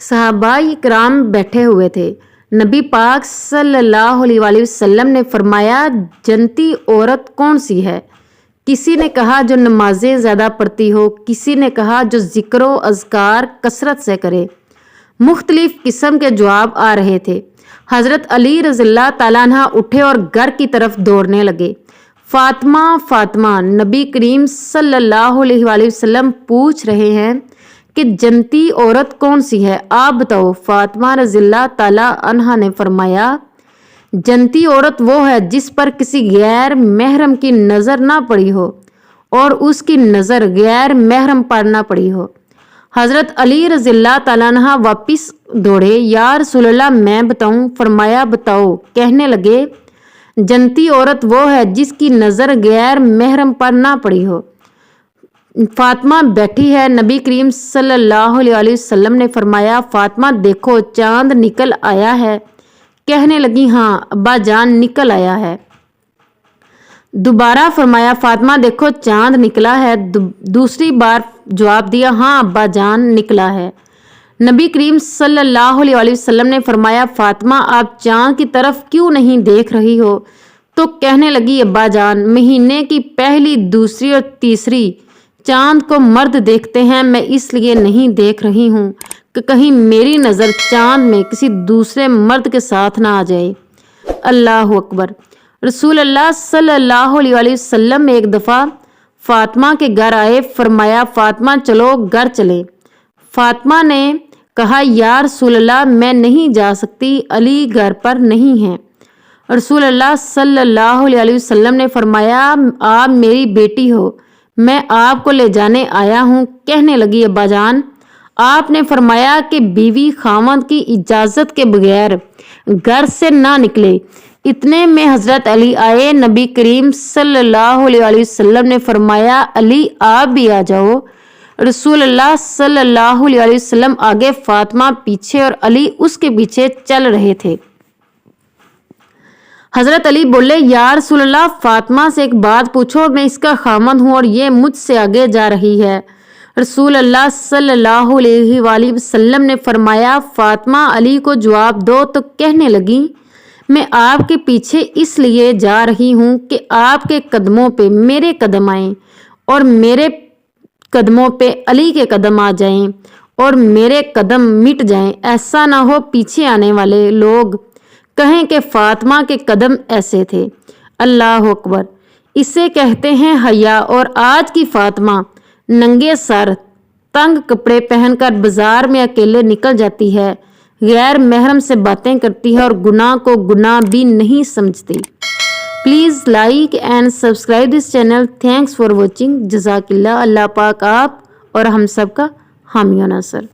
सहाबाए इकराम बैठे हुए थे। नबी पाक सल्लल्लाहु अलैहि वसल्लम ने फरमाया, जन्नती औरत कौन सी है? किसी ने कहा जो नमाजें ज़्यादा पढ़ती हो, किसी ने कहा जो ज़िक्र व अज़कार कसरत से करे। मुख्तलिफ किस्म के जवाब आ रहे थे। हज़रत अली रज़ियल्लाहु ताला अन्हा उठे और घर की तरफ दौड़ने लगे। फ़ातिमा फ़ातिमा, नबी करीम सल्लल्लाहु अलैहि वसल्लम पूछ रहे हैं कि जन्नती औरत कौन सी है, आप बताओ। फ़ातिमा रज़ियल्लाहु ताला अन्हा ने फरमाया, जन्नती औरत वो है जिस पर किसी गैर महरम की नज़र ना पड़ी हो और उसकी नज़र गैर महरम पर ना पड़ी हो। हज़रत अली रज़ियल्लाहु ताला अन्हा वापिस दौड़े, या रसूलल्लाह मैं बताऊं? फरमाया बताओ। कहने लगे, जन्नती औरत वो है जिसकी नज़र गैर महरम पर ना पड़ी हो। फ़ातिमा बैठी है। नबी करीम सल्लल्लाहु अलैहि वसल्लम ने फरमाया, फ़ातिमा देखो चांद निकल आया है। कहने लगी, हाँ अब्बा जान निकल आया है। दोबारा फरमाया, फ़ातिमा देखो चांद निकला है। दूसरी बार जवाब दिया, हाँ अब्बा जान निकला है। नबी करीम सल्लल्लाहु अलैहि वसल्लम ने फरमाया, फ़ातिमा आप चांद की तरफ क्यों नहीं देख रही हो? तो कहने लगी, अब्बा जान महीने की पहली, दूसरी और तीसरी चांद को मर्द देखते हैं, मैं इसलिए नहीं देख रही हूँ कि कहीं मेरी नज़र चांद में किसी दूसरे मर्द के साथ ना आ जाए। अल्लाह अकबर। रसूल अल्लाह सल्लल्लाहु अलैहि वसल्लम एक दफ़ा फ़ातिमा के घर आए। फरमाया, फ़ातिमा चलो घर चले। फ़ातिमा ने कहा, या रसूल अल्लाह मैं नहीं जा सकती, अली घर पर नहीं है। रसूल अल्लाह सल्लल्लाहु अलैहि वसल्लम ने फरमाया, आप मेरी बेटी हो, मैं आपको ले जाने आया हूँ। कहने लगी, अब्बा जान आपने फरमाया कि बीवी खामद की इजाज़त के बगैर घर से ना निकले। इतने में हज़रत अली आए। नबी करीम सल्लल्लाहु अलैहि वसल्लम ने फरमाया, अली आप भी आ जाओ। रसूल अल्लाह सल्लल्लाहु अलैहि वसल्लम आगे, फ़ातिमा पीछे और अली उसके पीछे चल रहे थे। हज़रत अली बोले, या रसूल अल्लाह फ़ातिमा से एक बात पूछो, मैं इसका खामद हूँ और ये मुझसे आगे जा रही है। रसूल अल्लाह सल्लल्लाहु अलैहि वसल्लम ने फरमाया, फ़ातिमा अली को जवाब दो। तो कहने लगी, मैं आपके पीछे इसलिए जा रही हूँ कि आपके कदमों पे मेरे कदम आएँ और मेरे कदमों पे अली के कदम आ जाएं और मेरे कदम मिट जाएं। ऐसा ना हो पीछे आने वाले लोग कहें कि फ़ातिमा के कदम ऐसे थे। अल्लाह अकबर। इसे कहते हैं हया। और आज की फ़ातिमा नंगे सर तंग कपड़े पहनकर बाज़ार में अकेले निकल जाती है, गैर महरम से बातें करती है और गुनाह को गुनाह भी नहीं समझती। Please like and subscribe this channel. Thanks for watching. जज़ाकिल्लाह। अल्लाह पाक आप और हम सब का हामी और नासर।